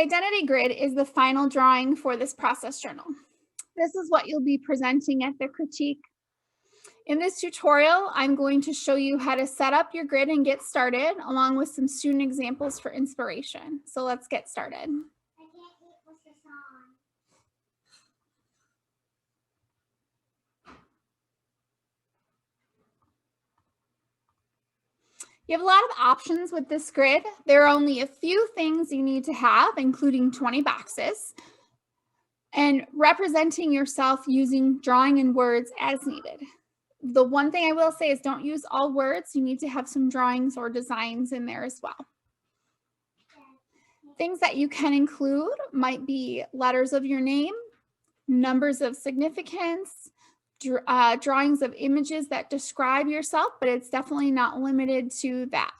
identity grid is the final drawing for this process journal. This is what you'll be presenting at the critique. In this tutorial, I'm going to show you how to set up your grid and get started, along with some student examples for inspiration. So let's get started. You have a lot of options with this grid. There are only a few things you need to have, including 20 boxes, and representing yourself using drawing and words as needed. The one thing I will say is don't use all words. You need to have some drawings or designs in there as well. Things that you can include might be letters of your name, numbers of significance, drawings of images that describe yourself, but it's definitely not limited to that.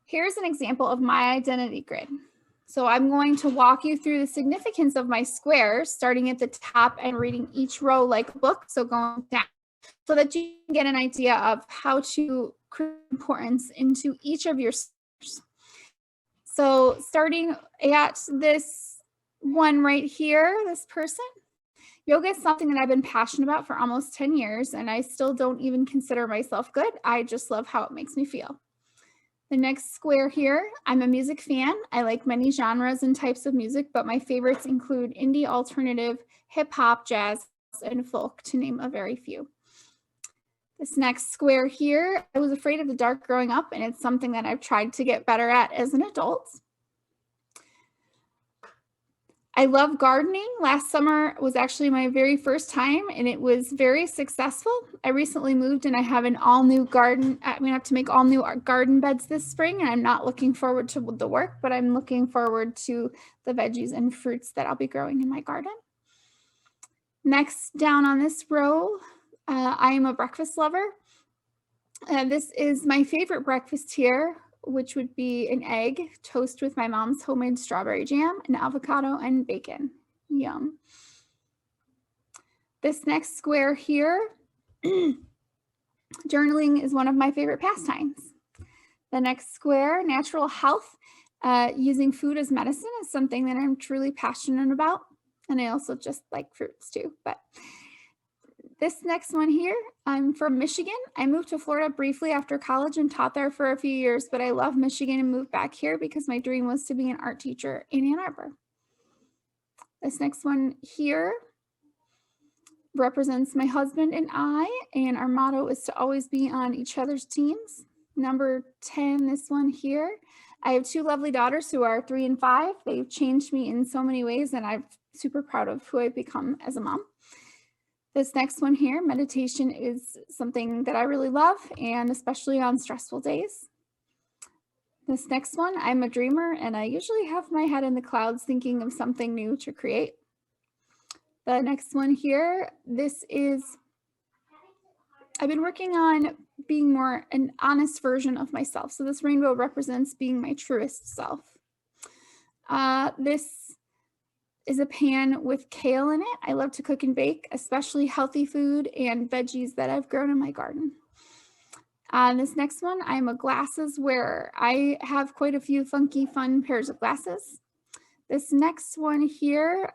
Here's an example of my identity grid. So I'm going to walk you through the significance of my squares, starting at the top and reading each row like a book, so going down, so that you can get an idea of how to create importance into each of your squares. So starting at this one right here, this person, yoga is something that I've been passionate about for almost 10 years, and I still don't even consider myself good. I just love how it makes me feel. The next square here, I'm a music fan. I like many genres and types of music, but my favorites include indie, alternative, hip hop, jazz, and folk, to name a very few. This next square here, I was afraid of the dark growing up, and it's something that I've tried to get better at as an adult. I love gardening. Last summer was actually my very first time, and it was very successful. I recently moved and I have an all new garden. I'm gonna have to make all new garden beds this spring, and I'm not looking forward to the work, but I'm looking forward to the veggies and fruits that I'll be growing in my garden. Next down on this row, I am a breakfast lover. This is my favorite breakfast here, which would be an egg toast with my mom's homemade strawberry jam, and avocado and bacon. Yum. This next square here, journaling is one of my favorite pastimes. The next square, natural health, using food as medicine, is something that I'm truly passionate about. And I also just like fruits too. But this next one here, I'm from Michigan. I moved to Florida briefly after college and taught there for a few years, but I love Michigan and moved back here because my dream was to be an art teacher in Ann Arbor. This next one here represents my husband and I, and our motto is to always be on each other's teams. Number 10, this one here. I have two lovely daughters who are 3 and 5. They've changed me in so many ways, and I'm super proud of who I've become as a mom. This next one here, meditation, is something that I really love, and especially on stressful days. This next one, I'm a dreamer, and I usually have my head in the clouds thinking of something new to create. The next one here, I've been working on being more an honest version of myself. So this rainbow represents being my truest self. This is a pan with kale in it. I love to cook and bake, especially healthy food and veggies that I've grown in my garden. This next one, I'm a glasses wearer. I have quite a few funky, fun pairs of glasses. This next one here,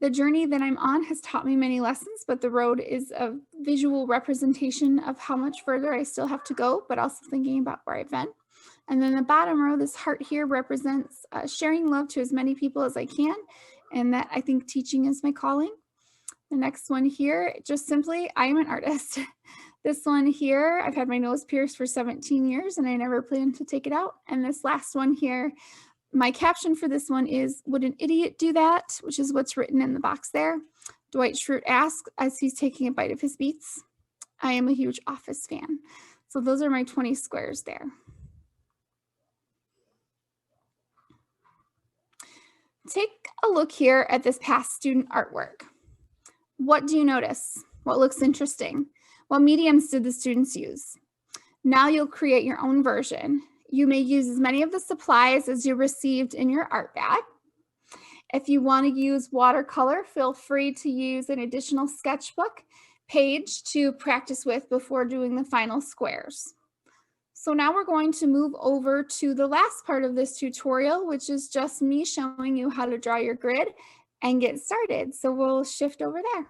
the journey that I'm on has taught me many lessons, but the road is a visual representation of how much further I still have to go, but also thinking about where I've been. And then the bottom row, this heart here represents sharing love to as many people as I can, and that I think teaching is my calling. The next one here, just simply, I am an artist. This one here, I've had my nose pierced for 17 years and I never planned to take it out. And this last one here, my caption for this one is, would an idiot do that? Which is what's written in the box there. Dwight Schrute asks as he's taking a bite of his beets. I am a huge Office fan. So those are my 20 squares there. Take a look here at this past student artwork. What do you notice? What looks interesting? What mediums did the students use? Now you'll create your own version. You may use as many of the supplies as you received in your art bag. If you want to use watercolor, feel free to use an additional sketchbook page to practice with before doing the final squares. So now we're going to move over to the last part of this tutorial, which is just me showing you how to draw your grid and get started. So we'll shift over there.